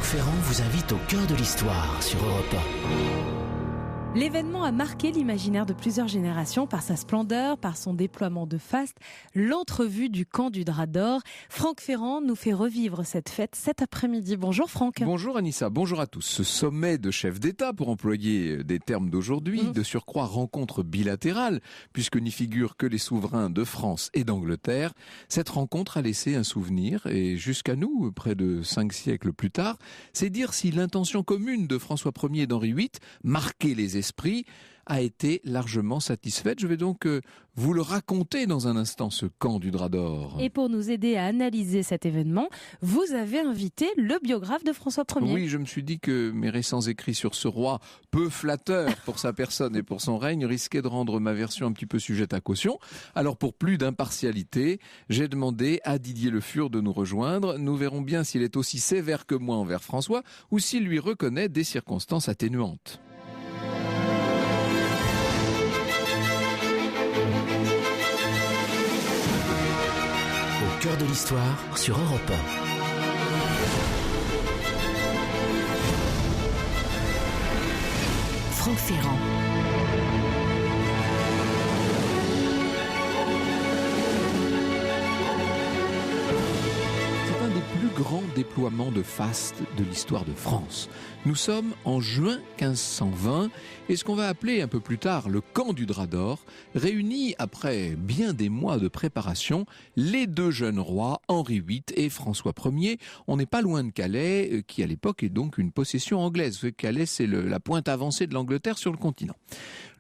Franck Ferrand vous invite au cœur de l'histoire sur Europe 1. L'événement a marqué l'imaginaire de plusieurs générations par sa splendeur, par son déploiement de faste, l'entrevue du camp du Drap d'Or. Franck Ferrand nous fait revivre cette fête cet après-midi. Bonjour Franck. Bonjour Anissa, bonjour à tous. Ce sommet de chefs d'État, pour employer des termes d'aujourd'hui, de surcroît rencontre bilatérale, puisque n'y figurent que les souverains de France et d'Angleterre, cette rencontre a laissé un souvenir, et jusqu'à nous, près de 5 siècles plus tard, c'est dire si l'intention commune de François Ier et d'Henri VIII, marquer les esprits, a été largement satisfaite. Je vais donc vous le raconter dans un instant, ce camp du Drap d'Or. Et pour nous aider à analyser cet événement, vous avez invité le biographe de François Ier. Oui, je me suis dit que mes récents écrits sur ce roi, peu flatteur pour sa personne et pour son règne, risquaient de rendre ma version un petit peu sujette à caution. Alors pour plus d'impartialité, j'ai demandé à Didier Le Fur de nous rejoindre. Nous verrons bien s'il est aussi sévère que moi envers François ou s'il lui reconnaît des circonstances atténuantes. Au cœur de l'histoire sur Europe 1. Franck Ferrand. C'est un des plus grands déploiements de faste de l'histoire de France. Nous sommes en juin 1520 et ce qu'on va appeler un peu plus tard le camp du Drap d'Or réunit, après bien des mois de préparation, les deux jeunes rois, Henri VIII et François Ier. On n'est pas loin de Calais, qui à l'époque est donc une possession anglaise. Calais, c'est la pointe avancée de l'Angleterre sur le continent.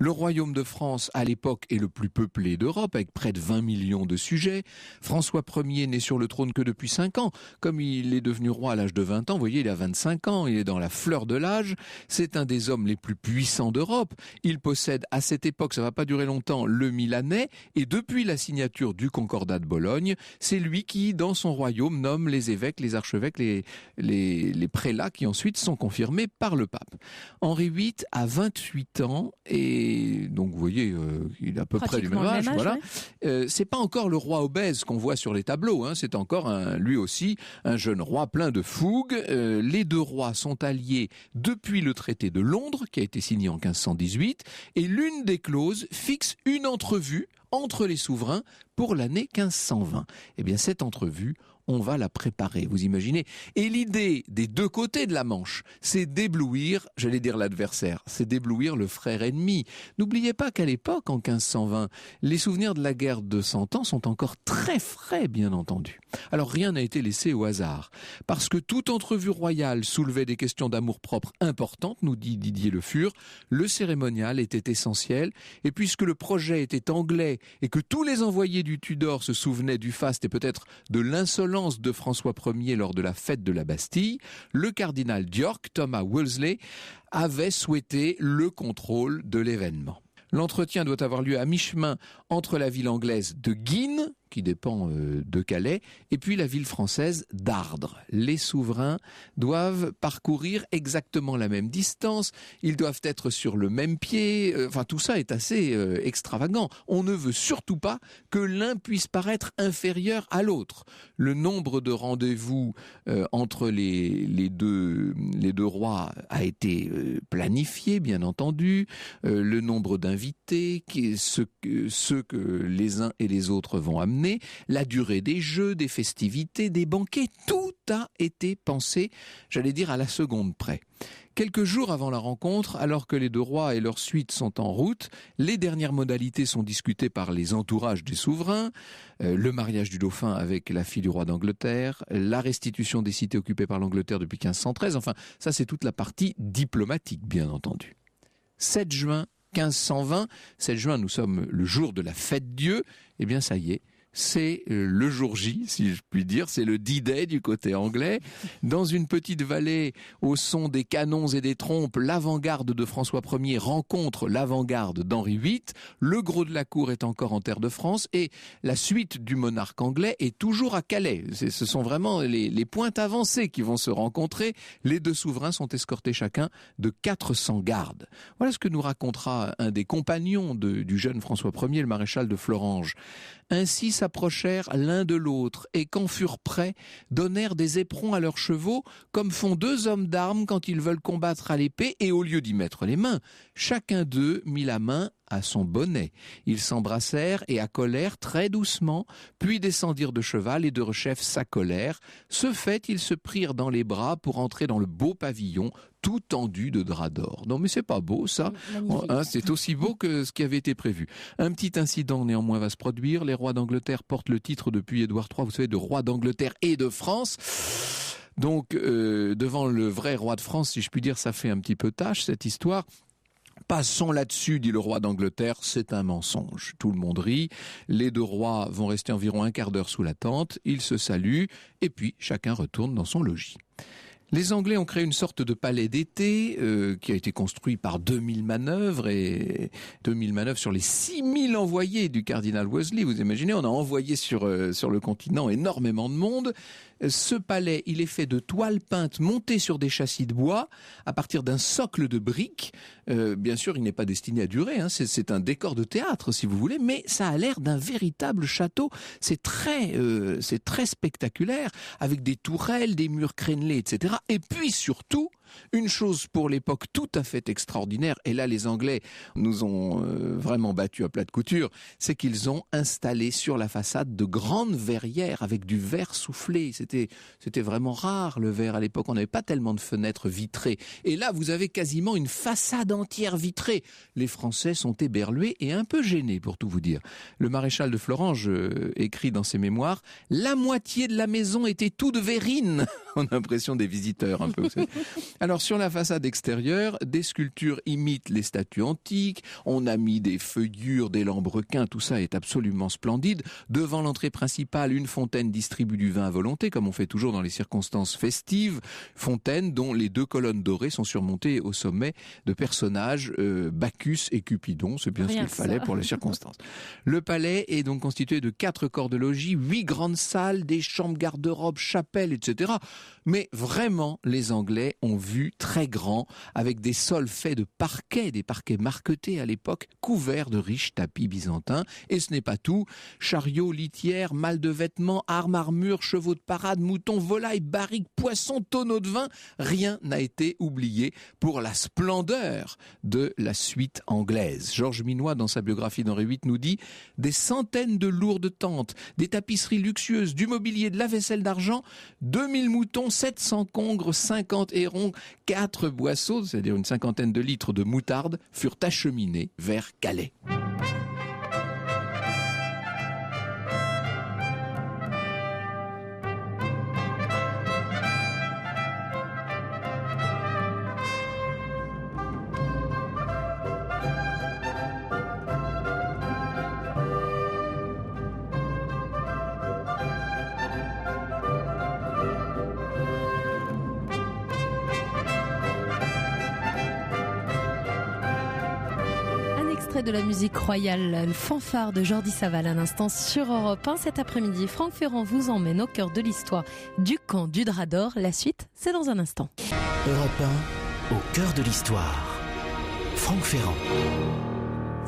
Le royaume de France, à l'époque, est le plus peuplé d'Europe, avec près de 20 millions de sujets. François Ier n'est sur le trône que depuis 5 ans. Comme il est devenu roi à l'âge de 20 ans, vous voyez, il a 25 ans, il est dans la fleur de l'âge. C'est un des hommes les plus puissants d'Europe. Il possède, à cette époque, ça va pas durer longtemps, le Milanais. Et depuis la signature du Concordat de Bologne, c'est lui qui, dans son royaume, nomme les évêques, les archevêques, les prélats qui ensuite sont confirmés par le pape. Henri VIII a 28 ans et donc vous voyez, il est à peu près du même âge. Voilà. Ouais. C'est pas encore le roi obèse qu'on voit sur les tableaux. C'est encore lui aussi un jeune roi plein de fougue. Les deux rois sont alliés depuis le traité de Londres qui a été signé en 1518 et l'une des clauses fixe une entrevue entre les souverains pour l'année 1520. Eh bien, cette entrevue, on va la préparer, vous imaginez. Et l'idée des deux côtés de la Manche, c'est d'éblouir, j'allais dire l'adversaire, c'est d'éblouir le frère ennemi. N'oubliez pas qu'à l'époque, en 1520, les souvenirs de la guerre de 100 ans sont encore très frais, bien entendu. Alors rien n'a été laissé au hasard, parce que toute entrevue royale soulevait des questions d'amour-propre importantes, nous dit Didier Le Fur. Le cérémonial était essentiel, et puisque le projet était anglais, et que tous les envoyés du Tudor se souvenaient du faste et peut-être de l'insolence de François Ier lors de la fête de la Bastille, le cardinal d'York, Thomas Wolsey, avait souhaité le contrôle de l'événement. L'entretien doit avoir lieu à mi-chemin entre la ville anglaise de Guînes, qui dépend de Calais, et puis la ville française d'Ardres. Les souverains doivent parcourir exactement la même distance, ils doivent être sur le même pied, tout ça est assez extravagant. On ne veut surtout pas que l'un puisse paraître inférieur à l'autre. Le nombre de rendez-vous entre les deux rois a été planifié, bien entendu, le nombre d'invités, ceux que les uns et les autres vont amener, la durée des jeux, des festivités, des banquets, tout a été pensé, j'allais dire à la seconde près. Quelques jours avant la rencontre, alors que les deux rois et leur suite sont en route, les dernières modalités sont discutées par les entourages des souverains, le mariage du dauphin avec la fille du roi d'Angleterre, la restitution des cités occupées par l'Angleterre depuis 1513, enfin ça c'est toute la partie diplomatique bien entendu. 7 juin 1520, 7 juin nous sommes le jour de la fête Dieu, eh bien ça y est, c'est le jour J, si je puis dire, c'est le D-Day du côté anglais. Dans une petite vallée, au son des canons et des trompes, l'avant-garde de François Ier rencontre l'avant-garde d'Henri VIII. Le gros de la cour est encore en terre de France et la suite du monarque anglais est toujours à Calais. Ce sont vraiment les pointes avancées qui vont se rencontrer. Les deux souverains sont escortés chacun de 400 gardes. Voilà ce que nous racontera un des compagnons du jeune François Ier, le maréchal de Fleuranges. Ainsi s'approchèrent l'un de l'autre et quand furent prêts, donnèrent des éperons à leurs chevaux, comme font deux hommes d'armes quand ils veulent combattre à l'épée, et au lieu d'y mettre les mains, chacun d'eux mit la main à son bonnet. Ils s'embrassèrent et accolèrent très doucement, puis descendirent de cheval et derechef s'accolèrent. Ce fait, ils se prirent dans les bras pour entrer dans le beau pavillon, tout tendu de drap d'or. Non mais c'est pas beau ça, c'est aussi beau que ce qui avait été prévu. Un petit incident néanmoins va se produire. Les rois d'Angleterre portent le titre depuis Édouard III, vous savez, de roi d'Angleterre et de France. Donc devant le vrai roi de France, si je puis dire, ça fait un petit peu tâche cette histoire. Passons là-dessus, dit le roi d'Angleterre, c'est un mensonge. Tout le monde rit, les deux rois vont rester environ un quart d'heure sous la tente, ils se saluent, et puis chacun retourne dans son logis. Les Anglais ont créé une sorte de palais d'été qui a été construit par 2000 manœuvres et 2000 manœuvres sur les 6000 envoyés du cardinal Wolsey. Vous imaginez, on a envoyé sur le continent énormément de monde. Ce palais, il est fait de toiles peintes montées sur des châssis de bois à partir d'un socle de briques. Bien sûr, il n'est pas destiné à durer, hein. C'est un décor de théâtre, si vous voulez, mais ça a l'air d'un véritable château. C'est très spectaculaire, avec des tourelles, des murs crénelés, etc. Et puis surtout, une chose pour l'époque tout à fait extraordinaire, et là les Anglais nous ont vraiment battus à plat de couture, c'est qu'ils ont installé sur la façade de grandes verrières avec du verre soufflé. C'était vraiment rare le verre à l'époque, on n'avait pas tellement de fenêtres vitrées. Et là vous avez quasiment une façade entière vitrée. Les Français sont éberlués et un peu gênés pour tout vous dire. Le maréchal de Florange écrit dans ses mémoires « La moitié de la maison était toute verrine ». On a l'impression des visiteurs un peu. Alors sur la façade extérieure, des sculptures imitent les statues antiques, on a mis des feuillures, des lambrequins, tout ça est absolument splendide. Devant l'entrée principale, une fontaine distribue du vin à volonté, comme on fait toujours dans les circonstances festives, fontaine dont les deux colonnes dorées sont surmontées au sommet de personnages, Bacchus et Cupidon, c'est bien ce qu'il fallait pour les circonstances. Le palais est donc constitué de 4 corps de logis, 8 grandes salles, des chambres garde-robes, chapelles, etc. Mais vraiment, les Anglais ont vu très grand, avec des sols faits de parquets, des parquets marquetés à l'époque, couverts de riches tapis byzantins. Et ce n'est pas tout. Chariots, litières, malles de vêtements, armes, armures, chevaux de parade, moutons, volailles, barriques, poissons, tonneaux de vin. Rien n'a été oublié pour la splendeur de la suite anglaise. Georges Minois, dans sa biographie d'Henri VIII, nous dit « Des centaines de lourdes tentes, des tapisseries luxueuses, du mobilier, de la vaisselle d'argent, 2000 moutons, 700 congres, 50 hérons, 4 boisseaux, c'est-à-dire une cinquantaine de litres de moutarde, furent acheminés vers Calais. » De la musique royale, le fanfare de Jordi Savall à l'instant sur Europe 1. Cet après-midi, Franck Ferrand vous emmène au cœur de l'histoire du camp du Drap d'Or. La suite, c'est dans un instant. Europe 1, au cœur de l'histoire. Franck Ferrand.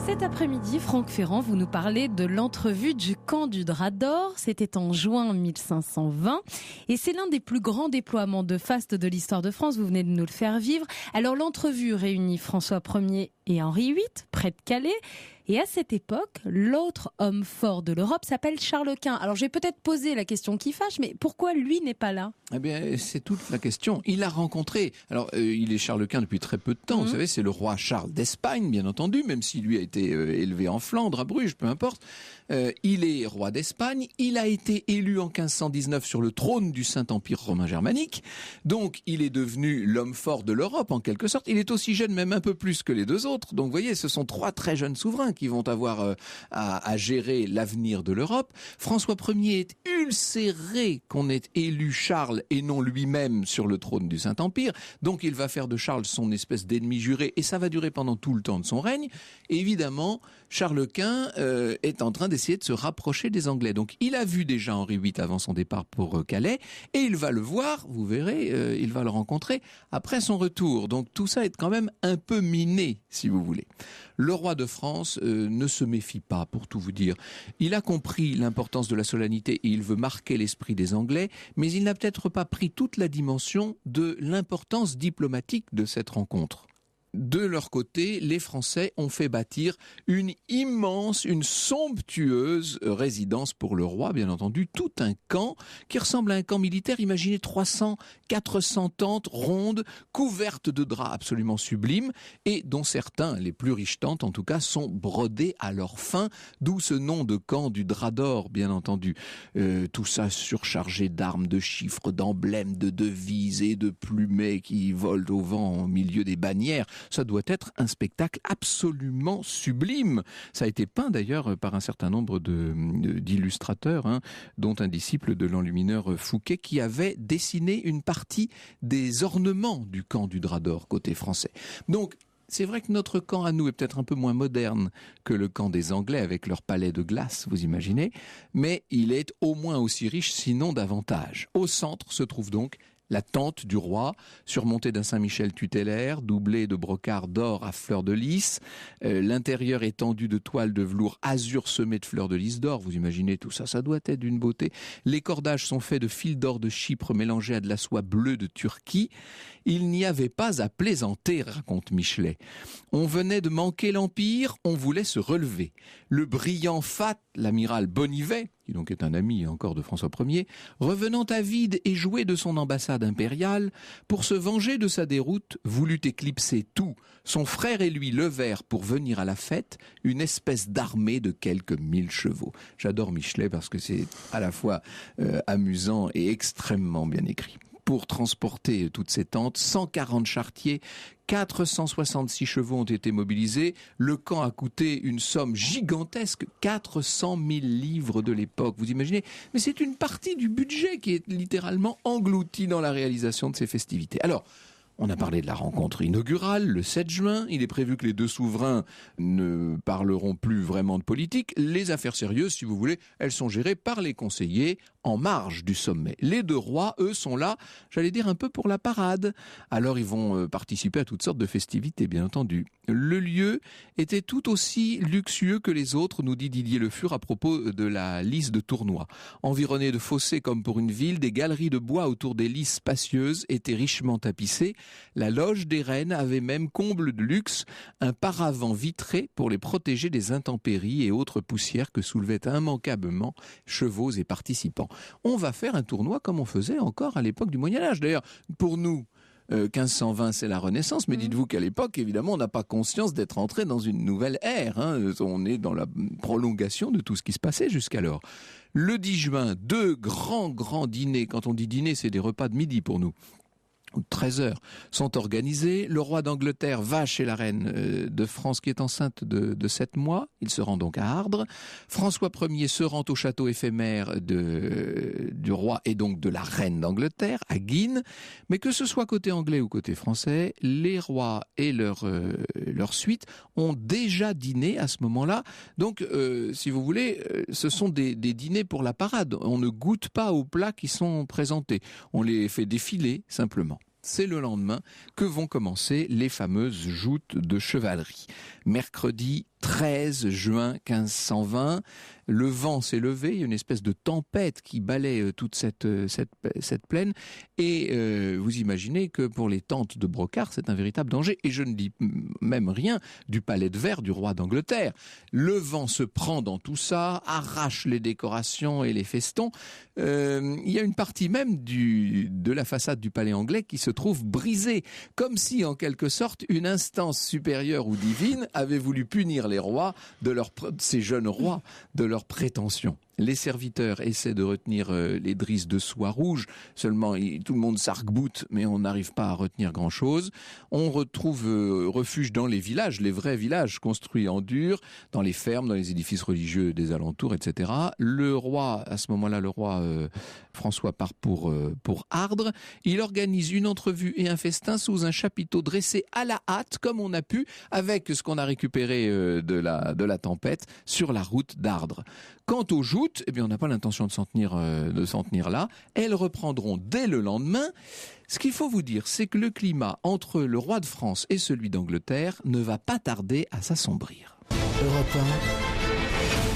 Cet après-midi, Franck Ferrand, vous nous parlez de l'entrevue du camp du Drap d'Or. C'était en juin 1520 et c'est l'un des plus grands déploiements de faste de l'histoire de France. Vous venez de nous le faire vivre. Alors l'entrevue réunit François Ier et Henri VIII près de Calais. Et à cette époque, l'autre homme fort de l'Europe s'appelle Charles Quint. Alors j'ai peut-être posé la question qui fâche, mais pourquoi lui n'est pas là ? Eh bien, c'est toute la question. Il a rencontré, alors il est Charles Quint depuis très peu de temps, vous savez, c'est le roi Charles d'Espagne, bien entendu, même si lui a été élevé en Flandre, à Bruges, peu importe. Il est roi d'Espagne, il a été élu en 1519 sur le trône du Saint-Empire romain germanique, donc il est devenu l'homme fort de l'Europe en quelque sorte. Il est aussi jeune, même un peu plus que les deux autres, donc vous voyez, ce sont 3 très jeunes souverains qui vont avoir à gérer l'avenir de l'Europe. François Ier est ulcéré qu'on ait élu Charles et non lui-même sur le trône du Saint-Empire, donc il va faire de Charles son espèce d'ennemi juré, et ça va durer pendant tout le temps de son règne. Et évidemment, Charles Quint est en train d'essayer de se rapprocher des Anglais. Donc il a vu déjà Henri VIII avant son départ pour Calais, et il va le voir, vous verrez, il va le rencontrer après son retour. Donc tout ça est quand même un peu miné, si si vous voulez. Le roi de France ne se méfie pas, pour tout vous dire. Il a compris l'importance de la solennité et il veut marquer l'esprit des Anglais, mais il n'a peut-être pas pris toute la dimension de l'importance diplomatique de cette rencontre. De leur côté, les Français ont fait bâtir une somptueuse résidence pour le roi, bien entendu, tout un camp qui ressemble à un camp militaire. Imaginez 300, 400 tentes rondes, couvertes de draps absolument sublimes, et dont certains, les plus riches tentes en tout cas, sont brodés à leur fin, d'où ce nom de camp du drap d'or, bien entendu. Tout ça surchargé d'armes, de chiffres, d'emblèmes, de devises et de plumets qui volent au vent au milieu des bannières. Ça doit être un spectacle absolument sublime. Ça a été peint d'ailleurs par un certain nombre d'illustrateurs, dont un disciple de l'enlumineur Fouquet, qui avait dessiné une partie des ornements du camp du drap d'or côté français. Donc, c'est vrai que notre camp à nous est peut-être un peu moins moderne que le camp des Anglais avec leur palais de glace, vous imaginez, mais il est au moins aussi riche, sinon davantage. Au centre se trouve donc la tente du roi, surmontée d'un Saint-Michel tutélaire, doublée de brocart d'or à fleurs de lys. L'intérieur est tendu de toiles de velours azur semées de fleurs de lys d'or. Vous imaginez tout ça, ça doit être d'une beauté. Les cordages sont faits de fils d'or de Chypre mélangés à de la soie bleue de Turquie. Il n'y avait pas à plaisanter, raconte Michelet. On venait de manquer l'Empire, on voulait se relever. Le brillant fat, l'amiral Bonnivet, qui donc est un ami encore de François Ier, revenant à vide et joué de son ambassade impériale, pour se venger de sa déroute, voulut éclipser tout. Son frère et lui levèrent pour venir à la fête une espèce d'armée de quelques 1000 chevaux. J'adore Michelet parce que c'est à la fois amusant et extrêmement bien écrit. Pour transporter toutes ces tentes, 140 charretiers, 466 chevaux ont été mobilisés. Le camp a coûté une somme gigantesque, 400 000 livres de l'époque. Vous imaginez ? Mais c'est une partie du budget qui est littéralement engloutie dans la réalisation de ces festivités. Alors, on a parlé de la rencontre inaugurale, le 7 juin. Il est prévu que les deux souverains ne parleront plus vraiment de politique. Les affaires sérieuses, si vous voulez, elles sont gérées par les conseillers en marge du sommet. Les deux rois, eux, sont là, j'allais dire un peu pour la parade. Alors ils vont participer à toutes sortes de festivités, bien entendu. Le lieu était tout aussi luxueux que les autres, nous dit Didier Le Fur à propos de la lice de Tournois. Environné de fossés comme pour une ville, des galeries de bois autour des lices spacieuses étaient richement tapissées. La loge des reines avait même, comble de luxe, un paravent vitré pour les protéger des intempéries et autres poussières que soulevaient immanquablement chevaux et participants. On va faire un tournoi comme on faisait encore à l'époque du Moyen-Âge. D'ailleurs, pour nous, 1520, c'est la Renaissance, mais dites-vous qu'à l'époque, évidemment, on n'a pas conscience d'être entré dans une nouvelle ère. On est dans la prolongation de tout ce qui se passait jusqu'alors. Le 10 juin, 2 grands dîners. Quand on dit dîner, c'est des repas de midi pour nous. 13 heures sont organisés. Le roi d'Angleterre va chez la reine de France qui est enceinte de 7 mois. Il se rend donc à Ardres. François Ier se rend au château éphémère du roi et donc de la reine d'Angleterre, à Guînes. Mais que ce soit côté anglais ou côté français, les rois et leur suite ont déjà dîné à ce moment-là. Donc, si vous voulez, ce sont des dîners pour la parade. On ne goûte pas aux plats qui sont présentés. On les fait défiler simplement. C'est le lendemain que vont commencer les fameuses joutes de chevalerie. Mercredi 13 juin 1520, le vent s'est levé, il y a une espèce de tempête qui balaie toute cette plaine et vous imaginez que pour les tentes de brocart, c'est un véritable danger. Et je ne dis même rien du palais de verre du roi d'Angleterre. Le vent se prend dans tout ça, arrache les décorations et les festons. Il y a une partie même de la façade du palais anglais qui se trouve brisée, comme si en quelque sorte une instance supérieure ou divine avait voulu punir les rois ces jeunes rois de leurs prétentions. Les serviteurs essaient de retenir les drisses de soie rouge, seulement tout le monde s'arc-boute, mais on n'arrive pas à retenir grand-chose. On retrouve refuge dans les villages, les vrais villages construits en dur, dans les fermes, dans les édifices religieux des alentours, etc. Le roi, à ce moment-là, François part pour Ardres. Il organise une entrevue et un festin sous un chapiteau dressé à la hâte, comme on a pu, avec ce qu'on a récupéré de la tempête, sur la route d'Ardres. Quant au jour, août, eh bien, on n'a pas l'intention de s'en tenir là. Elles reprendront dès le lendemain. Ce qu'il faut vous dire, c'est que le climat entre le roi de France et celui d'Angleterre ne va pas tarder à s'assombrir. Europe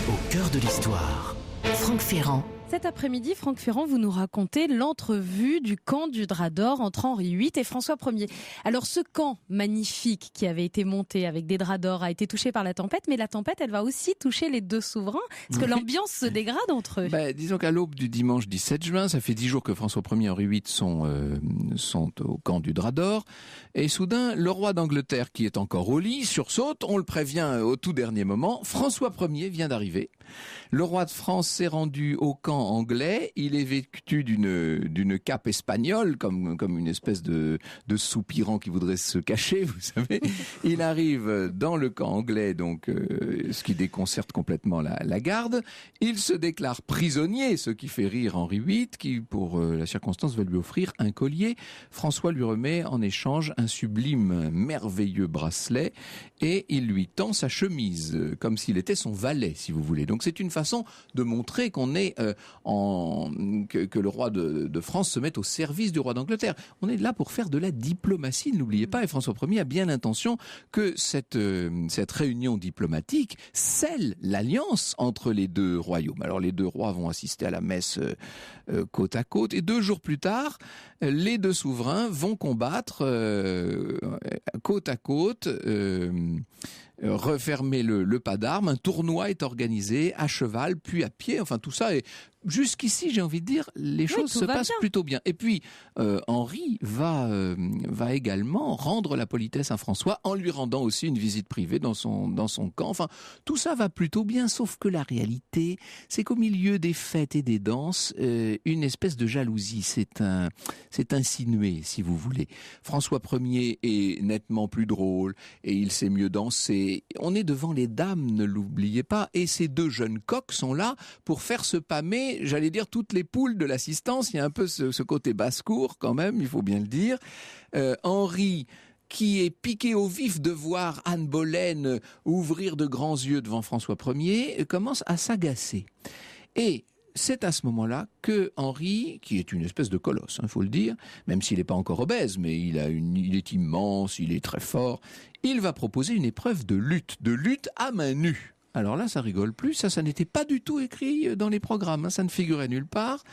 1, au cœur de l'histoire. Franck Ferrand. Cet après-midi, Franck Ferrand, vous nous racontez l'entrevue du camp du Drap d'Or entre Henri VIII et François Ier. Alors ce camp magnifique qui avait été monté avec des draps d'or a été touché par la tempête, mais la tempête, elle va aussi toucher les deux souverains, parce que l'ambiance se dégrade entre eux. Disons qu'à l'aube du dimanche 17 juin, ça fait 10 jours que François Ier et Henri VIII sont au camp du Drap d'Or, et soudain, le roi d'Angleterre, qui est encore au lit, sursaute, on le prévient au tout dernier moment, François Ier vient d'arriver. Le roi de France s'est rendu au camp anglais, il est vêtu d'une cape espagnole, comme une espèce de soupirant qui voudrait se cacher, vous savez. Il arrive dans le camp anglais, donc ce qui déconcerte complètement la garde. Il se déclare prisonnier, ce qui fait rire Henri VIII, qui pour la circonstance va lui offrir un collier. François lui remet en échange un sublime, merveilleux bracelet, et il lui tend sa chemise, comme s'il était son valet, si vous voulez. Donc c'est une façon de montrer qu'on est que le roi de France se mette au service du roi d'Angleterre. On est là pour faire de la diplomatie, n'oubliez pas, et François Ier a bien l'intention que cette réunion diplomatique scelle l'alliance entre les deux royaumes. Alors les deux rois vont assister à la messe côte à côte, et 2 jours plus tard, les deux souverains vont combattre côte à côte, refermer le pas d'armes. Un tournoi est organisé à cheval, puis à pied. Enfin, tout ça est... Jusqu'ici, j'ai envie de dire, les choses se passent plutôt bien. Et puis, Henri va également rendre la politesse à François en lui rendant aussi une visite privée dans son camp. Enfin, tout ça va plutôt bien, sauf que la réalité, c'est qu'au milieu des fêtes et des danses, une espèce de jalousie s'est insinuée, si vous voulez. François Ier est nettement plus drôle et il sait mieux danser. On est devant les dames, ne l'oubliez pas, et ces 2 jeunes coqs sont là pour faire se pâmer, j'allais dire, toutes les poules de l'assistance. Il y a un peu ce côté basse-cour quand même, il faut bien le dire. Henri, qui est piqué au vif de voir Anne Boleyn ouvrir de grands yeux devant François Ier, commence à s'agacer. Et c'est à ce moment-là que Henri, qui est une espèce de colosse, faut le dire, même s'il n'est pas encore obèse, mais il est immense, il est très fort, il va proposer une épreuve de lutte à main nue. Alors là, ça rigole plus, ça n'était pas du tout écrit dans les programmes, ça ne figurait nulle part.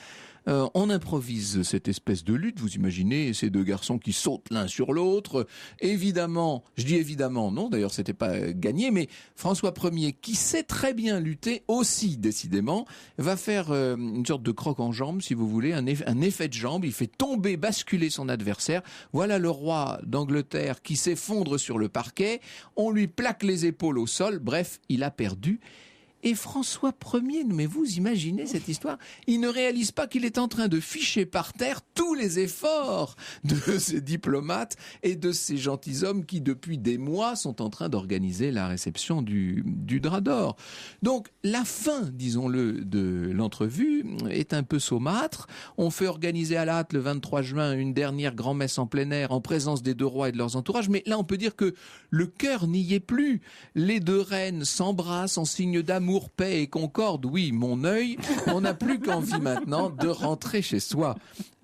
On improvise cette espèce de lutte, vous imaginez ces 2 garçons qui sautent l'un sur l'autre. Évidemment, je dis évidemment, non, d'ailleurs c'était pas gagné, mais François Ier, qui sait très bien lutter aussi décidément, va faire une sorte de croc en jambe, si vous voulez, un effet de jambe, il fait basculer son adversaire. Voilà le roi d'Angleterre qui s'effondre sur le parquet, on lui plaque les épaules au sol, bref, il a perdu. Et François Ier, mais vous imaginez cette histoire, il ne réalise pas qu'il est en train de ficher par terre tous les efforts de ces diplomates et de ces gentilshommes qui, depuis des mois, sont en train d'organiser la réception du Drap d'Or. Donc, la fin, disons-le, de l'entrevue est un peu saumâtre. On fait organiser à la hâte, le 23 juin, une dernière grand-messe en plein air en présence des 2 rois et de leurs entourages. Mais là, on peut dire que le cœur n'y est plus. Les 2 reines s'embrassent en signe d'amour, paix et concorde. Oui, mon œil, on n'a plus qu'envie maintenant de rentrer chez soi.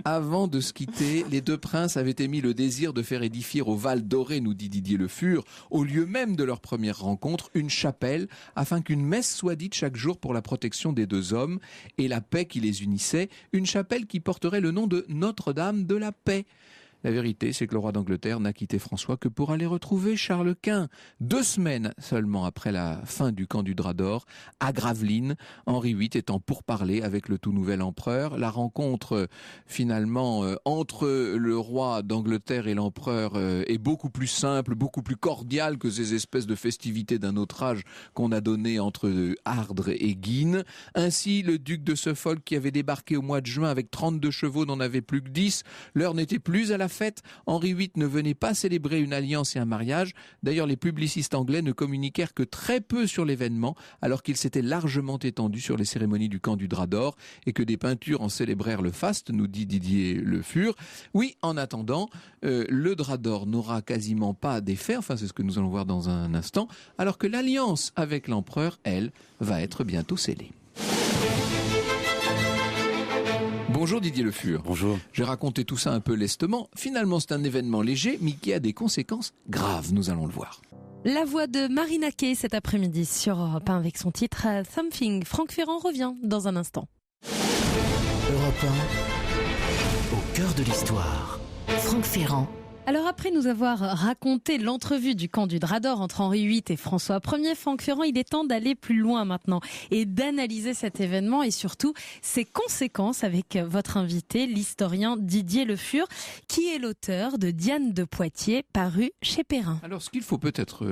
Avant de se quitter, les 2 princes avaient émis le désir de faire édifier au Val d'Oré, nous dit Didier Le Fur, au lieu même de leur première rencontre, une chapelle, afin qu'une messe soit dite chaque jour pour la protection des 2 hommes et la paix qui les unissait, une chapelle qui porterait le nom de Notre-Dame de la Paix. La vérité, c'est que le roi d'Angleterre n'a quitté François que pour aller retrouver Charles Quint. 2 semaines seulement après la fin du camp du Drap d'Or, à Gravelines, Henri VIII étant pourparlers avec le tout nouvel empereur. La rencontre, finalement, entre le roi d'Angleterre et l'empereur est beaucoup plus simple, beaucoup plus cordiale que ces espèces de festivités d'un autre âge qu'on a données entre Ardres et Guînes. Ainsi, le duc de Suffolk, qui avait débarqué au mois de juin avec 32 chevaux, n'en avait plus que 10. L'heure n'était plus à la fête. Henri VIII ne venait pas célébrer une alliance et un mariage. D'ailleurs, les publicistes anglais ne communiquèrent que très peu sur l'événement, alors qu'il s'était largement étendu sur les cérémonies du camp du Drap d'Or et que des peintures en célébrèrent le faste, nous dit Didier Le Fur. Oui, en attendant, le Drap d'Or n'aura quasiment pas d'effet, enfin c'est ce que nous allons voir dans un instant, alors que l'alliance avec l'empereur, elle, va être bientôt scellée. Bonjour Didier Le Fur. Bonjour. J'ai raconté tout ça un peu lestement. Finalement, c'est un événement léger, mais qui a des conséquences graves. Nous allons le voir. La voix de Marina Kaye cet après-midi sur Europe 1 avec son titre Something. Franck Ferrand revient dans un instant. Europe 1, au cœur de l'histoire. Franck Ferrand. Alors après nous avoir raconté l'entrevue du camp du Drap d'Or entre Henri VIII et François Ier, Franck Ferrand, il est temps d'aller plus loin maintenant et d'analyser cet événement et surtout ses conséquences avec votre invité, l'historien Didier Le Fur, qui est l'auteur de Diane de Poitiers, paru chez Perrin. Alors, ce qu'il faut peut-être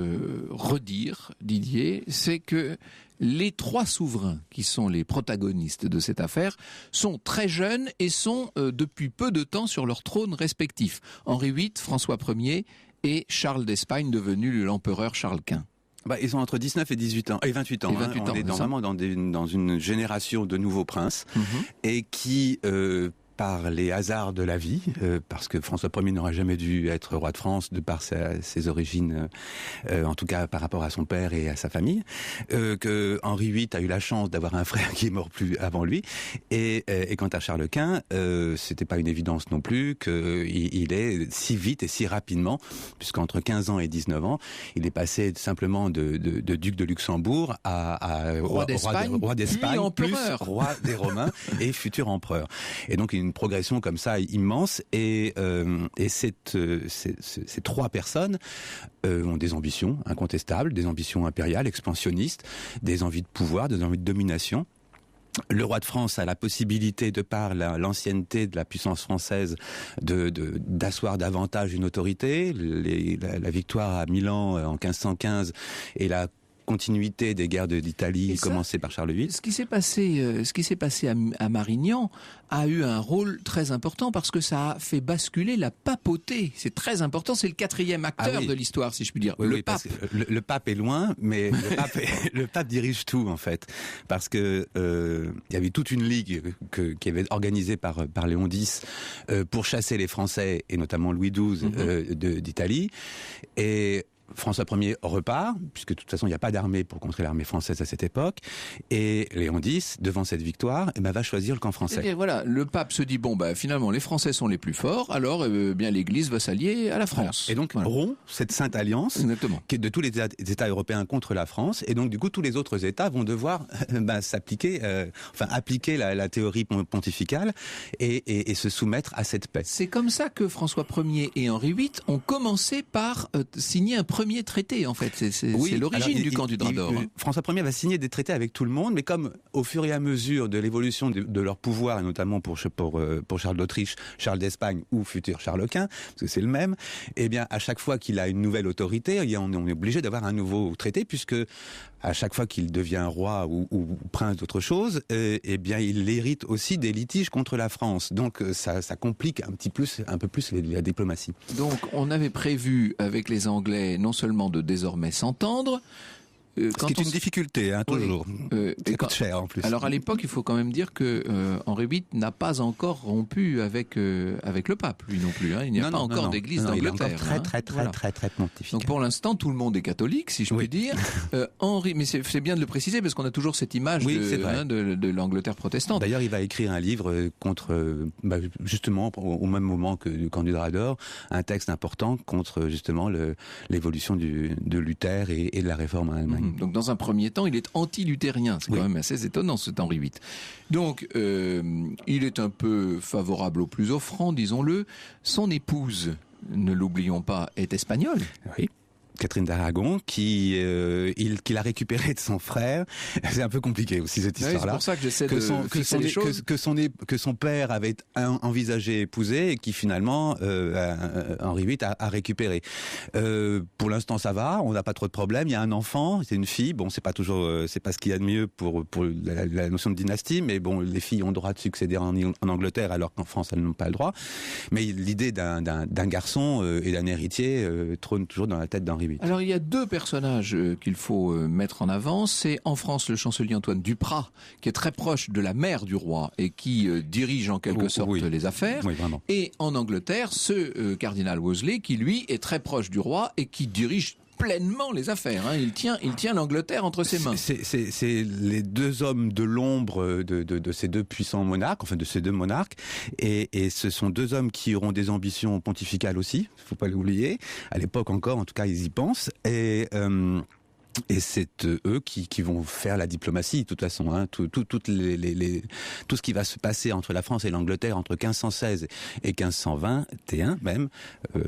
redire, Didier, c'est que les trois souverains qui sont les protagonistes de cette affaire sont très jeunes et sont depuis peu de temps sur leurs trônes respectifs. Henri VIII, François Ier et Charles d'Espagne, devenu l'empereur Charles Quint. Ils ont entre 19 et 18 ans, et 28 ans. On est vraiment dans une génération de nouveaux princes et qui... par les hasards de la vie, parce que François Ier n'aurait jamais dû être roi de France de par ses origines, en tout cas par rapport à son père et à sa famille, que Henri VIII a eu la chance d'avoir un frère qui est mort plus avant lui, et quant à Charles Quint, c'était pas une évidence non plus qu'il est si vite et si rapidement, puisqu'entre 15 ans et 19 ans, il est passé simplement de duc de Luxembourg à roi d'Espagne, plus roi des Romains et futur empereur. Et donc une progression comme ça immense et ces trois personnes ont des ambitions incontestables, des ambitions impériales, expansionnistes, des envies de pouvoir, des envies de domination. Le roi de France a la possibilité, de par l'ancienneté de la puissance française, d'asseoir davantage une autorité. La victoire à Milan en 1515 et la continuité des guerres d'Italie commencées par Charles VIII. Ce qui s'est passé à Marignan a eu un rôle très important parce que ça a fait basculer la papauté. C'est très important, c'est le quatrième acteur de l'histoire, si je puis dire. Le pape. Le pape est loin, mais le pape dirige tout en fait, parce que il y avait toute une ligue qui avait organisée par Léon X pour chasser les Français et notamment Louis XII d'Italie. Et François Ier repart, puisque de toute façon il n'y a pas d'armée pour contrer l'armée française à cette époque, et Léon X, devant cette victoire, va choisir le camp français. Et voilà, le pape se dit finalement les Français sont les plus forts, alors bien l'Église va s'allier à la France. Voilà. Et donc rompt cette sainte alliance qui est de tous les États européens contre la France, et donc du coup tous les autres États vont devoir appliquer la théorie pontificale et se soumettre à cette paix. C'est comme ça que François Ier et Henri VIII ont commencé par signer un premier traité, en fait. C'est l'origine du camp du Drap d'Or. François Ier va signer des traités avec tout le monde, mais comme au fur et à mesure de l'évolution de leur pouvoir, et notamment pour Charles d'Autriche, Charles d'Espagne ou futur Charles Quint, parce que c'est le même, à chaque fois qu'il a une nouvelle autorité, on est obligé d'avoir un nouveau traité, puisque à chaque fois qu'il devient roi ou prince d'autre chose, il hérite aussi des litiges contre la France. Donc ça complique un peu plus la diplomatie. Donc on avait prévu avec les Anglais non seulement de désormais s'entendre, ce qui est une difficulté, toujours. Ça coûte cher en plus. Alors à l'époque, il faut quand même dire que Henri VIII n'a pas encore rompu avec le pape, lui non plus. Il n'y a pas encore d'église d'Angleterre. Il est encore très pontifical. Donc pour l'instant, tout le monde est catholique, si je puis dire. Mais c'est bien de le préciser parce qu'on a toujours cette image de l'Angleterre protestante. D'ailleurs, il va écrire un livre contre, justement, au même moment que du camp du Drap d'Or, un texte important contre justement l'évolution de Luther et de la réforme en Allemagne. Donc dans un premier temps, il est anti-luthérien. C'est quand même assez étonnant, cet Henri VIII. Donc il est un peu favorable aux plus offrants, disons-le. Son épouse, ne l'oublions pas, est espagnole. Oui. Catherine d'Aragon, qu'il a récupéré de son frère. C'est un peu compliqué aussi cette histoire-là. C'est pour ça que j'essaie de fixer les choses. Que son père avait envisagé épouser et qui finalement Henri VIII a récupéré. Pour l'instant ça va, on n'a pas trop de problèmes. Il y a un enfant, c'est une fille. Bon, c'est pas ce qu'il y a de mieux pour la notion de dynastie, mais bon, les filles ont le droit de succéder en Angleterre alors qu'en France elles n'ont pas le droit. Mais l'idée d'un garçon et d'un héritier trône toujours dans la tête d'Henri VIII. Alors il y a deux personnages qu'il faut mettre en avant. C'est en France le chancelier Antoine Duprat, qui est très proche de la mère du roi et qui dirige en quelque sorte les affaires. Oui, vraiment. Et en Angleterre, ce cardinal Wolsey qui lui est très proche du roi et qui dirige pleinement les affaires. Hein. Il tient l'Angleterre entre ses mains. C'est les deux hommes de l'ombre de ces deux puissants monarques, enfin de ces deux monarques, et ce sont deux hommes qui auront des ambitions pontificales aussi, faut pas l'oublier. À l'époque encore, en tout cas, ils y pensent. Et c'est eux qui vont faire la diplomatie, de toute façon. Hein. Tout ce qui va se passer entre la France et l'Angleterre entre 1516 et 1521 même,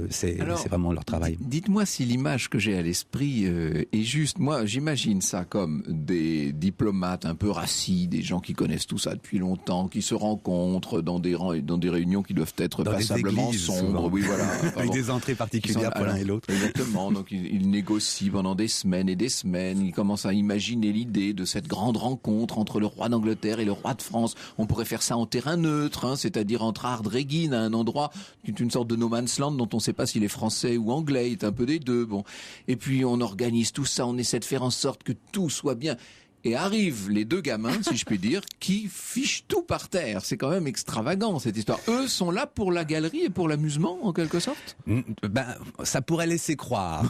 c'est vraiment leur travail. Dites-moi si l'image que j'ai à l'esprit est juste. Moi, j'imagine ça comme des diplomates un peu rassis, des gens qui connaissent tout ça depuis longtemps, qui se rencontrent dans des réunions qui doivent être passablement sombres. Souvent. Oui, voilà. Avec des entrées particulières pour l'un et l'autre. Exactement. Donc, ils négocient pendant des semaines et des semaines. Ils commencent à imaginer l'idée de cette grande rencontre entre le roi d'Angleterre et le roi de France. On pourrait faire ça en terrain neutre, hein, c'est-à-dire entre Ardregui, à un endroit qui est une sorte de no man's land dont on ne sait pas s'il est français ou anglais, il est un peu des deux. Bon. Et puis on organise tout ça, on essaie de faire en sorte que tout soit bien. Et arrivent les deux gamins, si je puis dire, qui fichent tout par terre. C'est quand même extravagant, cette histoire. Eux sont là pour la galerie et pour l'amusement, en quelque sorte ? Ça pourrait laisser croire.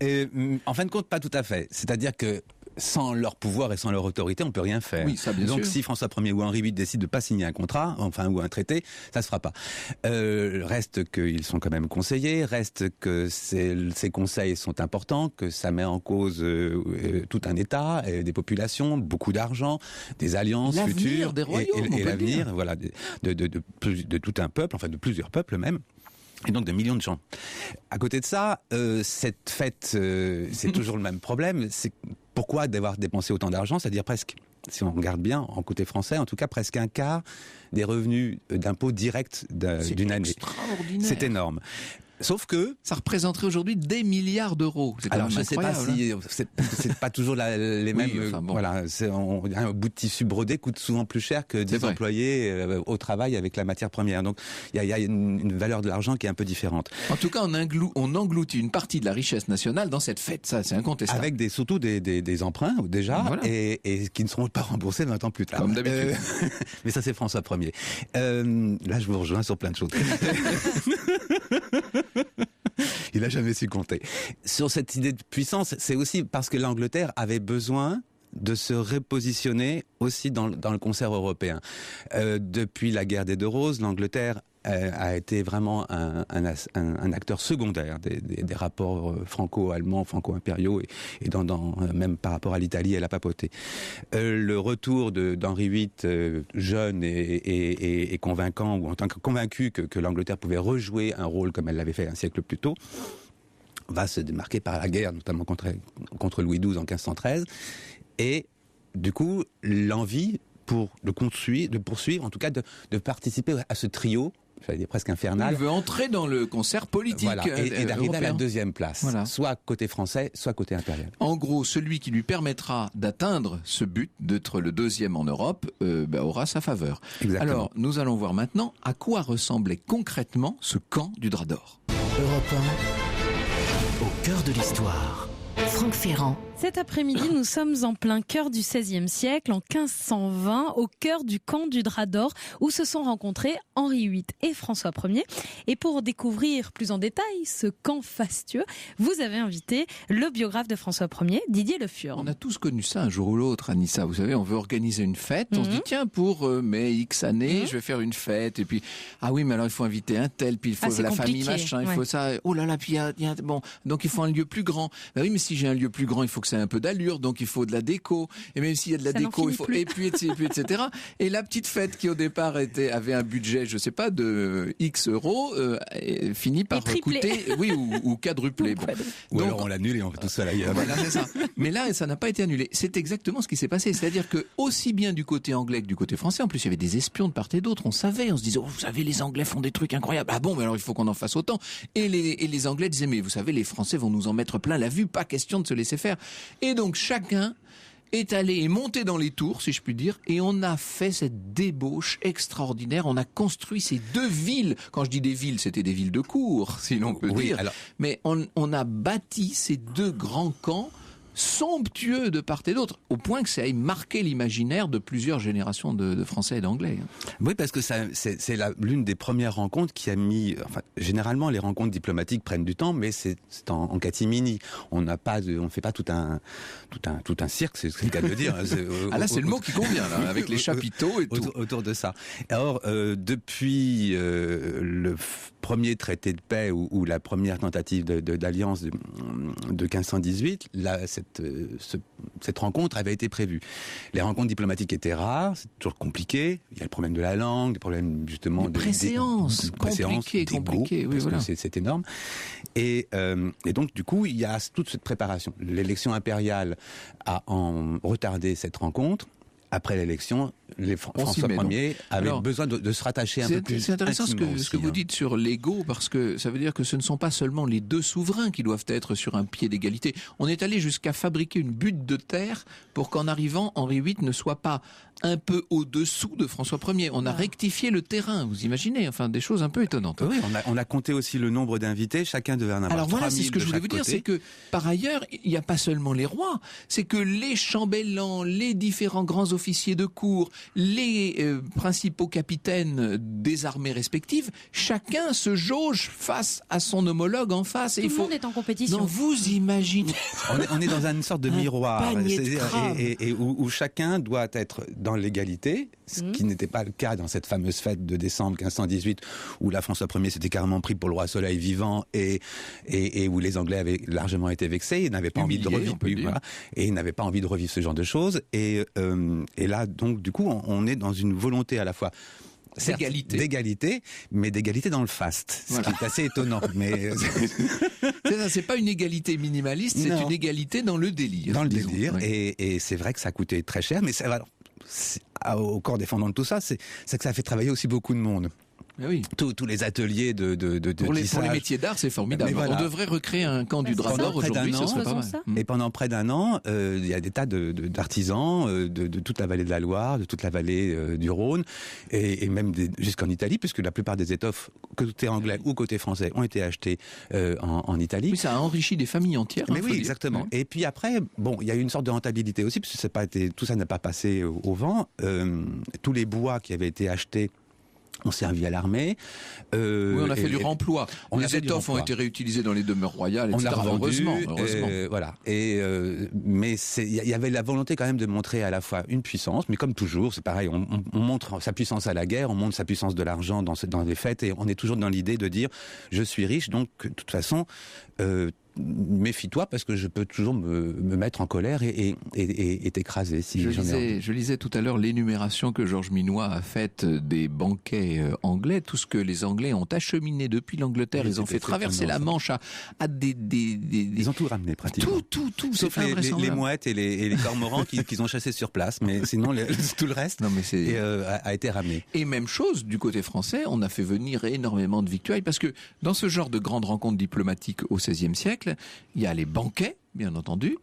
Et, en fin de compte, pas tout à fait. C'est-à-dire que sans leur pouvoir et sans leur autorité, on peut rien faire. Oui, ça, bien Donc, sûr. si François Ier ou Henri VIII décident de pas signer un contrat, ou un traité, ça se fera pas. Reste qu'ils sont quand même conseillers, reste que ces conseils sont importants, que ça met en cause tout un État, des populations, beaucoup d'argent, des alliances futures, des royaumes, et l'avenir, voilà, de tout un peuple, enfin de plusieurs peuples même. Et donc de millions de gens. À côté de ça, cette fête, c'est toujours le même problème. C'est pourquoi devoir dépenser autant d'argent, c'est-à-dire presque, si on regarde bien, en côté français, en tout cas presque un quart des revenus d'impôts directs d'une année. C'est énorme. Sauf que ça représenterait aujourd'hui des milliards d'euros. C'est alors je ne sais pas si c'est pas toujours les mêmes. Oui, enfin, bon. Voilà, un bout de tissu brodé coûte souvent plus cher que 10 employés au travail avec la matière première. Donc il y a une valeur de l'argent qui est un peu différente. En tout cas, on engloutit une partie de la richesse nationale dans cette fête. Ça, c'est incontestable. Avec surtout des emprunts déjà, voilà. et qui ne seront pas remboursés 20 ans plus tard. Comme d'habitude. Mais ça, c'est François Ier. Là, je vous rejoins sur plein de choses. Il a jamais su compter. Sur cette idée de puissance, c'est aussi parce que l'Angleterre avait besoin de se repositionner aussi dans le concert européen. Depuis la guerre des Deux Roses, l'Angleterre a été vraiment un acteur secondaire des rapports franco-allemands, franco-impériaux et même par rapport à l'Italie et à la papauté. Le retour d'Henri VIII, jeune et convaincant, ou en tant que convaincu que l'Angleterre pouvait rejouer un rôle comme elle l'avait fait un siècle plus tôt, va se démarquer par la guerre, notamment contre Louis XII en 1513, et du coup l'envie de poursuivre, en tout cas de participer à ce trio, j'allais dire presque infernal. Il veut entrer dans le concert politique. Voilà, et d'arriver à la deuxième place, voilà. Soit côté français, soit côté impérial. En gros, celui qui lui permettra d'atteindre ce but, d'être le deuxième en Europe, aura sa faveur. Exactement. Alors, nous allons voir maintenant à quoi ressemblait concrètement ce camp du Drap d'Or. Europe 1, au cœur de l'histoire. Franck Ferrand. Cet après-midi, nous sommes en plein cœur du XVIe siècle, en 1520, au cœur du camp du Drap d'Or, où se sont rencontrés Henri VIII et François Ier. Et pour découvrir plus en détail ce camp fastueux, vous avez invité le biographe de François Ier, Didier Le Fur. On a tous connu ça un jour ou l'autre, Anissa. Vous savez, on veut organiser une fête. On se dit, tiens, pour mai X années, je vais faire une fête. Et puis, ah oui, mais alors il faut inviter un tel, puis il faut la famille machin, il faut ça. Oh là là, puis bon, donc il faut un lieu plus grand. Ben oui, mais si j'ai un lieu plus grand, il faut que c'est un peu d'allure, donc il faut de la déco. Et même s'il y a de la déco, il faut et puis etc. Et la petite fête qui au départ avait un budget, je sais pas, de X euros, finit par coûter, oui, ou quadruplé. Bon. Ou donc, alors on l'annule et on fait tout ça ailleurs. Voilà, c'est ça. Mais là, ça n'a pas été annulé. C'est exactement ce qui s'est passé. C'est-à-dire que aussi bien du côté anglais que du côté français, en plus il y avait des espions de part et d'autre. On savait, on se disait, oh, vous savez, les Anglais font des trucs incroyables. Ah bon, mais alors il faut qu'on en fasse autant. Et les Anglais disaient, mais vous savez, les Français vont nous en mettre plein la vue. Pas question de se laisser faire. Et donc chacun est allé et monté dans les tours, si je puis dire, et on a fait cette débauche extraordinaire. On a construit ces deux villes. Quand je dis des villes, c'était des villes de cour, si l'on peut dire. Alors... Mais on a bâti ces deux grands camps somptueux de part et d'autre, au point que ça ait marqué l'imaginaire de plusieurs générations de Français et d'Anglais. Oui, parce que c'est l'une des premières rencontres qui a mis... Enfin, généralement, les rencontres diplomatiques prennent du temps, mais c'est en catimini. On ne fait pas tout un cirque, c'est le cas de le dire. Là, c'est le mot qui convient, là, avec les chapiteaux et tout. Autour de ça. Alors, depuis le premier traité de paix ou la première tentative d'alliance de 1518, cette rencontre avait été prévue. Les rencontres diplomatiques étaient rares, c'est toujours compliqué. Il y a le problème de la langue, des problèmes justement des préséances, compliquées, oui, voilà. C'est énorme. Et donc du coup, il y a toute cette préparation. L'élection impériale a retardé cette rencontre. Après l'élection, François Ier avait besoin de se rattacher un peu plus. C'est intéressant ce que vous dites sur l'ego, parce que ça veut dire que ce ne sont pas seulement les deux souverains qui doivent être sur un pied d'égalité. On est allé jusqu'à fabriquer une butte de terre pour qu'en arrivant, Henri VIII ne soit pas un peu au-dessous de François Ier. On a rectifié le terrain, vous imaginez, enfin des choses un peu étonnantes. Oui, on a compté aussi le nombre d'invités, chacun devait en avoir 3000. Alors voilà, c'est ce que je voulais vous dire, c'est que par ailleurs, il n'y a pas seulement les rois, c'est que les chambellans, les différents grands officiers de cour, les principaux capitaines des armées respectives, chacun se jauge face à son homologue en face. Tout le monde est en compétition. Non, vous imaginez. On est dans une sorte de miroir, et où chacun doit être dans l'égalité, ce qui n'était pas le cas dans cette fameuse fête de décembre 1518, où là François Ier s'était carrément pris pour le roi Soleil vivant et où les Anglais avaient largement été vexés, ils n'avaient pas envie de revivre, et ils n'avaient pas envie de revivre ce genre de choses. Et là, donc, du coup, on est dans une volonté à la fois d'égalité, mais d'égalité dans le faste, ce qui est assez étonnant. Mais c'est pas une égalité minimaliste, c'est une égalité dans le délire. Dans le délire, et c'est vrai que ça a coûté très cher, mais au corps défendant de tout ça, c'est que ça a fait travailler aussi beaucoup de monde. Mais oui. Tous les ateliers pour les métiers d'art, c'est formidable. Voilà. On devrait recréer un camp du drap d'or aujourd'hui, ce serait pas mal. Et pendant près d'un an, il y a des tas d'artisans de toute la vallée de la Loire, de toute la vallée du Rhône, et même jusqu'en Italie, puisque la plupart des étoffes, côté anglais ou côté français, ont été achetées en Italie. Oui, ça a enrichi des familles entières. Mais oui, exactement. Oui. Et puis après, il y a eu une sorte de rentabilité aussi, puisque tout ça n'a pas passé au vent. Tous les bois qui avaient été achetés ont servi à l'armée. Oui, on a fait du remploi. Les étoffes ont été réutilisées dans les demeures royales, etc. On a revendu, heureusement. Voilà. Mais il y avait la volonté quand même de montrer à la fois une puissance, mais comme toujours, c'est pareil, on montre sa puissance à la guerre, on montre sa puissance de l'argent dans les fêtes, et on est toujours dans l'idée de dire je suis riche, donc de toute façon méfie-toi parce que je peux toujours me mettre en colère et t'écraser. Je lisais tout à l'heure l'énumération que Georges Minois a faite des banquets anglais, tout ce que les Anglais ont acheminé depuis l'Angleterre, ils ont fait traverser la Manche à des... Ils ont tout ramené pratiquement. Tout. Sauf les mouettes et les cormorans qu'ils ont chassés sur place, mais sinon tout le reste a été ramené. Et même chose, du côté français, on a fait venir énormément de victuailles, parce que dans ce genre de grandes rencontres diplomatiques au XVIe siècle, il y a les banquets, bien entendu,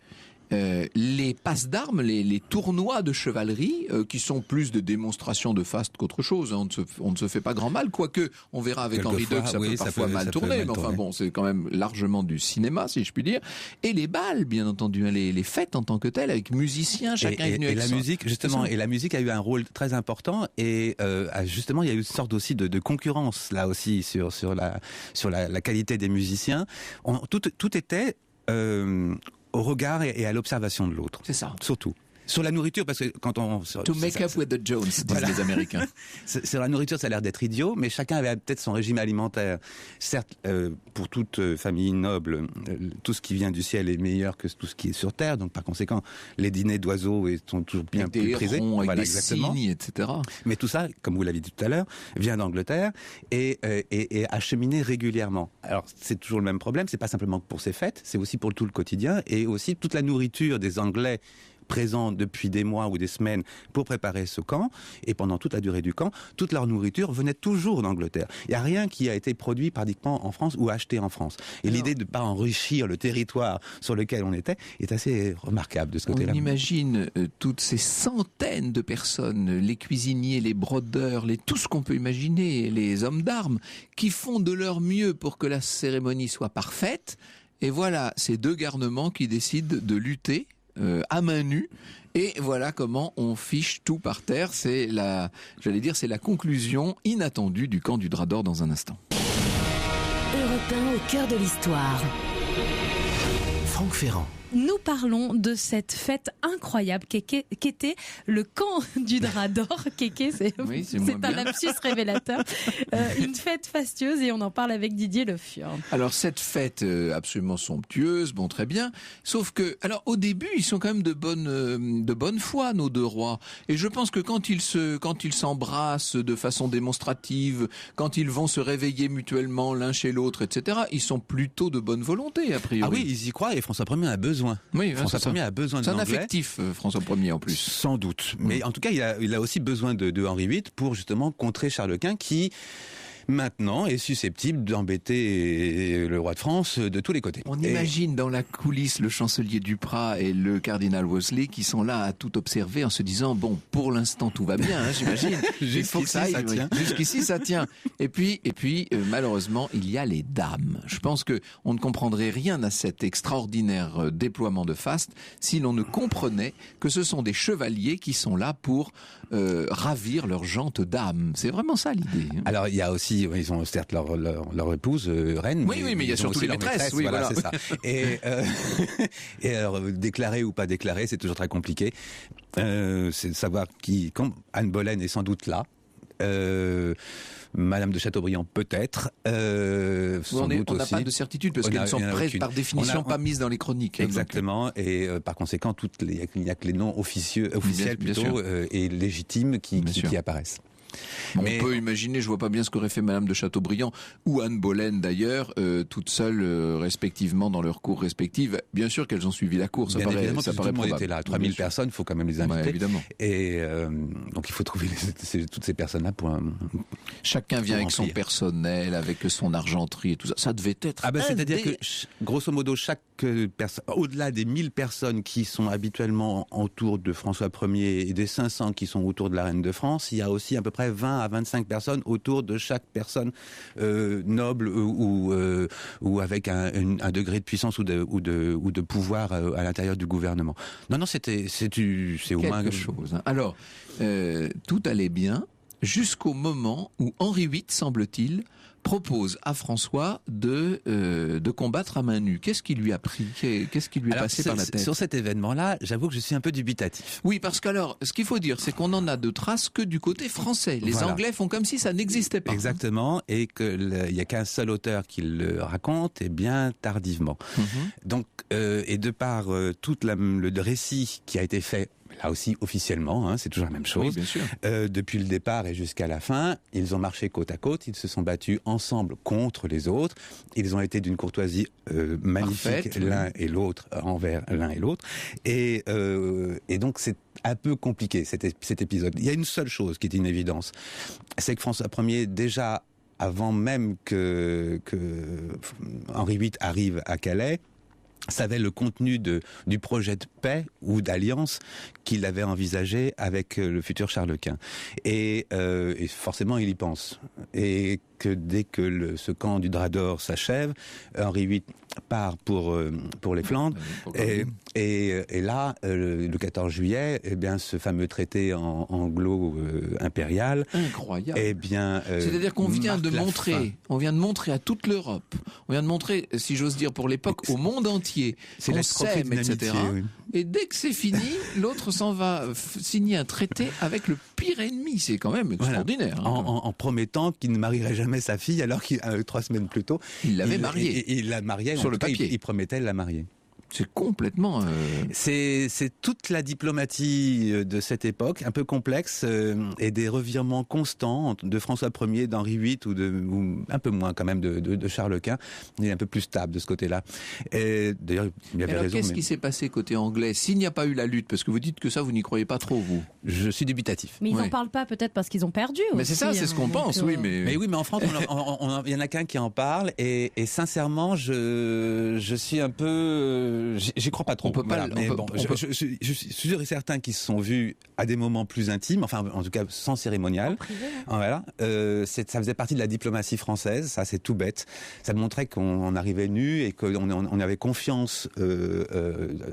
les passes d'armes, les tournois de chevalerie, qui sont plus des démonstrations de faste qu'autre chose. On ne se fait pas grand mal, quoique on verra avec Henri II que ça peut parfois mal tourner, mais enfin bon, c'est quand même largement du cinéma, si je puis dire. Et les bals, bien entendu, les fêtes en tant que telles, avec musiciens, chacun est venu avec la musique, justement, et la musique a eu un rôle très important, et justement, il y a eu une sorte aussi de concurrence, là aussi, sur la qualité des musiciens. Tout était au regard et à l'observation de l'autre. C'est ça. Surtout. Sur la nourriture, parce que quand on... To make up with the Jones, disent les Américains. Sur la nourriture, ça a l'air d'être idiot, mais chacun avait peut-être son régime alimentaire. Certes, pour toute famille noble, tout ce qui vient du ciel est meilleur que tout ce qui est sur terre, donc par conséquent, les dîners d'oiseaux sont toujours bien plus prisés. Avec des cygnes, etc. Mais tout ça, comme vous l'avez dit tout à l'heure, vient d'Angleterre et acheminé régulièrement. Alors, c'est toujours le même problème, c'est pas simplement pour ces fêtes, c'est aussi pour tout le quotidien, et aussi toute la nourriture des Anglais présents depuis des mois ou des semaines pour préparer ce camp, et pendant toute la durée du camp, toute leur nourriture venait toujours d'Angleterre. Il n'y a rien qui a été produit pratiquement en France ou acheté en France. Et l'idée de ne pas enrichir le territoire sur lequel on était est assez remarquable de ce côté-là. On imagine toutes ces centaines de personnes, les cuisiniers, les brodeurs, tout ce qu'on peut imaginer, les hommes d'armes, qui font de leur mieux pour que la cérémonie soit parfaite. Et voilà ces deux garnements qui décident de lutter à main nue. Et voilà comment on fiche tout par terre. C'est la conclusion inattendue du camp du Drap d'Or dans un instant. Europe 1 au cœur de l'histoire. Franck Ferrand. Nous parlons de cette fête incroyable qu'était le camp du Drap d'Or. Kéké, c'est un lapsus révélateur. Une fête fastueuse et on en parle avec Didier Le Fur. Alors cette fête absolument somptueuse, bon très bien, sauf que alors au début ils sont quand même de bonne foi nos deux rois. Et je pense que quand ils s'embrassent de façon démonstrative, quand ils vont se réveiller mutuellement l'un chez l'autre, etc., ils sont plutôt de bonne volonté a priori. Ah oui, ils y croient et François Ier a besoin. Oui, François Ier a besoin de l'anglais. C'est un affectif, François Ier en plus. Sans doute. Mais en tout cas, il a aussi besoin de Henri VIII pour justement contrer Charles Quint qui maintenant est susceptible d'embêter le roi de France de tous les côtés. On imagine dans la coulisse le chancelier Duprat et le cardinal Wolsey qui sont là à tout observer en se disant bon, pour l'instant tout va bien, j'imagine. Il faut que ça aille. Jusqu'ici ça tient. Et puis malheureusement il y a les dames. Je pense que on ne comprendrait rien à cet extraordinaire déploiement de faste si l'on ne comprenait que ce sont des chevaliers qui sont là pour ravir leurs gentes dames. C'est vraiment ça l'idée. Alors il y a aussi ils ont certes leur épouse reine. Oui, mais il y a surtout les maîtresses. Oui, voilà, c'est ça. Et alors, déclarer ou pas déclarer, c'est toujours très compliqué. C'est de savoir quand Anne Boleyn est sans doute là. Madame de Chateaubriand peut-être. On n'a pas de certitude parce qu'elles sont par définition pas mises dans les chroniques. Exactement. Et par conséquent, il n'y a que les noms officiels plutôt et légitimes qui apparaissent. On peut imaginer, je vois pas bien ce qu'aurait fait Madame de Chateaubriand ou Anne Boleyn d'ailleurs, toutes seules respectivement dans leurs cours respectives. Bien sûr qu'elles ont suivi la cour, ça paraît probable. Tout le monde était là, 3000 personnes, il faut quand même les inviter. Ouais, évidemment. Et donc il faut trouver toutes ces personnes-là pour chacun vient avec son personnel, avec son argenterie et tout ça. Ça devait être. C'est-à-dire que grosso modo chaque personne, au-delà des 1000 personnes qui sont habituellement autour de François Ier et des 500 qui sont autour de la reine de France, il y a aussi à peu près 20 à 25 personnes autour de chaque personne noble ou avec un degré de puissance ou de pouvoir à l'intérieur du gouvernement. Non, c'est au moins quelque chose. Alors, tout allait bien jusqu'au moment où Henri VIII, semble-t-il, propose à François de combattre à main nue. Qu'est-ce qui lui a pris ? Qu'est-ce qui lui est passé par la tête ? Sur cet événement-là, j'avoue que je suis un peu dubitatif. Oui, parce qu'alors, ce qu'il faut dire, c'est qu'on n'en a de traces que du côté français. Les Anglais font comme si ça n'existait pas. Exactement, et qu'il n'y a qu'un seul auteur qui le raconte, et bien tardivement. Donc, et de par tout le récit qui a été fait, là aussi officiellement, c'est toujours la même chose. Oui, bien sûr. Depuis le départ et jusqu'à la fin, ils ont marché côte à côte, ils se sont battus ensemble contre les autres, ils ont été d'une courtoisie magnifique l'un et l'autre envers l'un et l'autre, et donc c'est un peu compliqué cet épisode. Il y a une seule chose qui est une évidence, c'est que François Ier, déjà avant même que Henri VIII arrive à Calais, savait le contenu du projet de paix ou d'alliance qu'il avait envisagé avec le futur Charles Quint. Et forcément, il y pense. Et que dès que ce camp du Drap d'Or s'achève, Henri VIII part pour les Flandres. Et là, le 14 juillet, ce fameux traité anglo-impérial. Incroyable. C'est-à-dire qu'on vient de montrer à toute l'Europe, on vient de montrer, si j'ose dire pour l'époque, au monde entier, qu'on s'aime, etc. Oui. Et dès que c'est fini, l'autre s'en va signer un traité avec le pire ennemi. C'est quand même extraordinaire. En promettant qu'il ne marierait jamais sa fille, alors qu'il 3 semaines plus tôt, il l'avait mariée. Il la mariait sur le papier. Il promettait de la marier. C'est complètement... C'est toute la diplomatie de cette époque, un peu complexe, et des revirements constants de François Ier, d'Henri VIII, ou un peu moins quand même de Charles Quint. Il est un peu plus stable de ce côté-là. Et d'ailleurs, il y avait raison. Qu'est-ce qui s'est passé côté anglais s'il n'y a pas eu la lutte? Parce que vous dites que ça, vous n'y croyez pas trop, vous. Je suis dubitatif. Mais ils n'en parlent pas peut-être parce qu'ils ont perdu aussi. Mais c'est ça, c'est ce qu'on pense, oui. Mais en France, il y en a qu'un qui en parle, et sincèrement, je suis un peu... J'y crois pas trop. On peut pas. Voilà, mais bon, je suis sûr et certain qu'ils se sont vus à des moments plus intimes, enfin en tout cas sans cérémonial. Voilà. Ça faisait partie de la diplomatie française. Ça, c'est tout bête. Ça montrait qu'on arrivait nu et qu'on avait confiance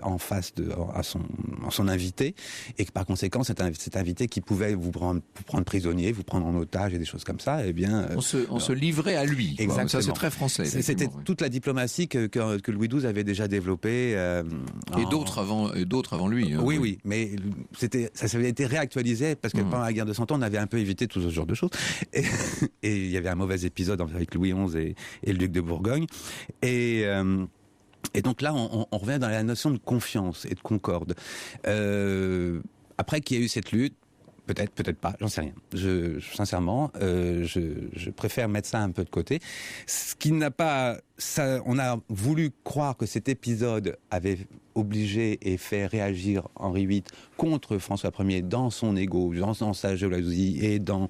en face à son invité, et que par conséquent, cet invité qui pouvait vous prendre prisonnier, vous prendre en otage et des choses comme ça, eh bien, on se livrait à lui. Exactement. Ça, c'est très français. C'était toute la diplomatie que Louis XII avait déjà développée. Et d'autres avant lui. Oui, mais ça avait été réactualisé parce que pendant la guerre de 100 ans, on avait un peu évité tout ce genre de choses. Et il y avait un mauvais épisode avec Louis XI et le duc de Bourgogne. Et donc là, on revient dans la notion de confiance et de concorde. Après qu'il y a eu cette lutte, peut-être pas, j'en sais rien. Sincèrement, je préfère mettre ça un peu de côté. Ce qui n'a pas... on a voulu croire que cet épisode avait obligé et fait réagir Henri VIII contre François Ier dans son ego, dans sa jalousie et dans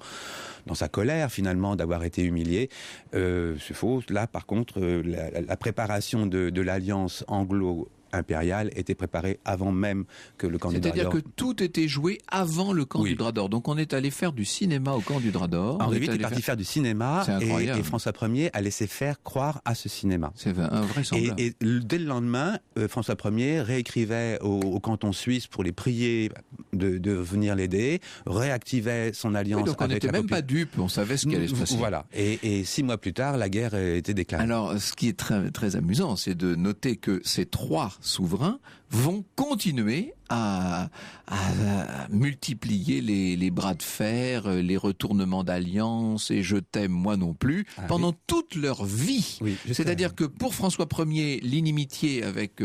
sa colère finalement d'avoir été humilié. C'est faux. Là, par contre, la préparation de l'alliance anglo-impériale était préparée avant même que le camp du Drap d'Or. C'est-à-dire que tout était joué avant le camp du Drap d'Or. Donc on est allé faire du cinéma au camp du Drap d'Or. Henri VIII est parti faire du cinéma et François Ier a laissé faire croire à ce cinéma. C'est invraisemblable. Et dès le lendemain, François Ier réécrivait au canton suisse pour les prier de venir l'aider, réactivait son alliance avec la population. Donc on n'était même pas dupe, on savait ce qui allait se passer. Voilà. Et 6 mois plus tard, la guerre était déclarée. Alors, ce qui est très, très amusant, c'est de noter que ces 3 souverains vont continuer à multiplier les bras de fer, les retournements d'alliance et je t'aime moi non plus pendant toute leur vie. Oui, c'est-à-dire que pour François Ier, l'inimitié avec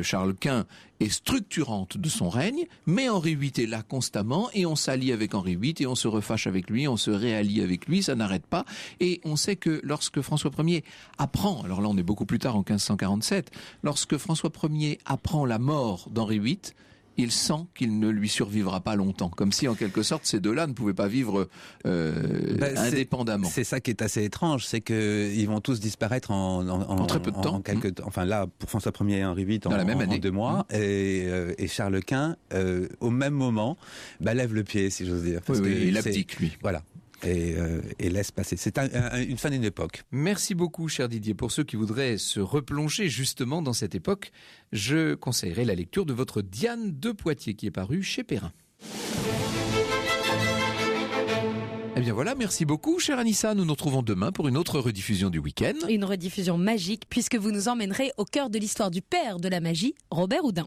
Charles Quint est structurante de son règne, mais Henri VIII est là constamment et on s'allie avec Henri VIII et on se refâche avec lui, on se réallie avec lui, ça n'arrête pas. Et on sait que lorsque François Ier apprend, alors là on est beaucoup plus tard en 1547, lorsque François Ier apprend la mort d'Henri VIII, il sent qu'il ne lui survivra pas longtemps. Comme si, en quelque sorte, ces deux-là ne pouvaient pas vivre indépendamment. C'est ça qui est assez étrange, c'est qu'ils vont tous disparaître en très peu de temps. Enfin là, pour François Ier et Henri VIII, dans la même année. En 2 mois. Et Charles Quint, au même moment, lève le pied, si j'ose dire. Il abdique, lui. Voilà. Et laisse passer. C'est une fin d'une époque. Merci beaucoup, cher Didier. Pour ceux qui voudraient se replonger justement dans cette époque, je conseillerais la lecture de votre Diane de Poitiers qui est parue chez Perrin. Eh bien voilà, merci beaucoup, chère Anissa. Nous nous retrouvons demain pour une autre rediffusion du week-end. Une rediffusion magique puisque vous nous emmènerez au cœur de l'histoire du père de la magie, Robert Houdin.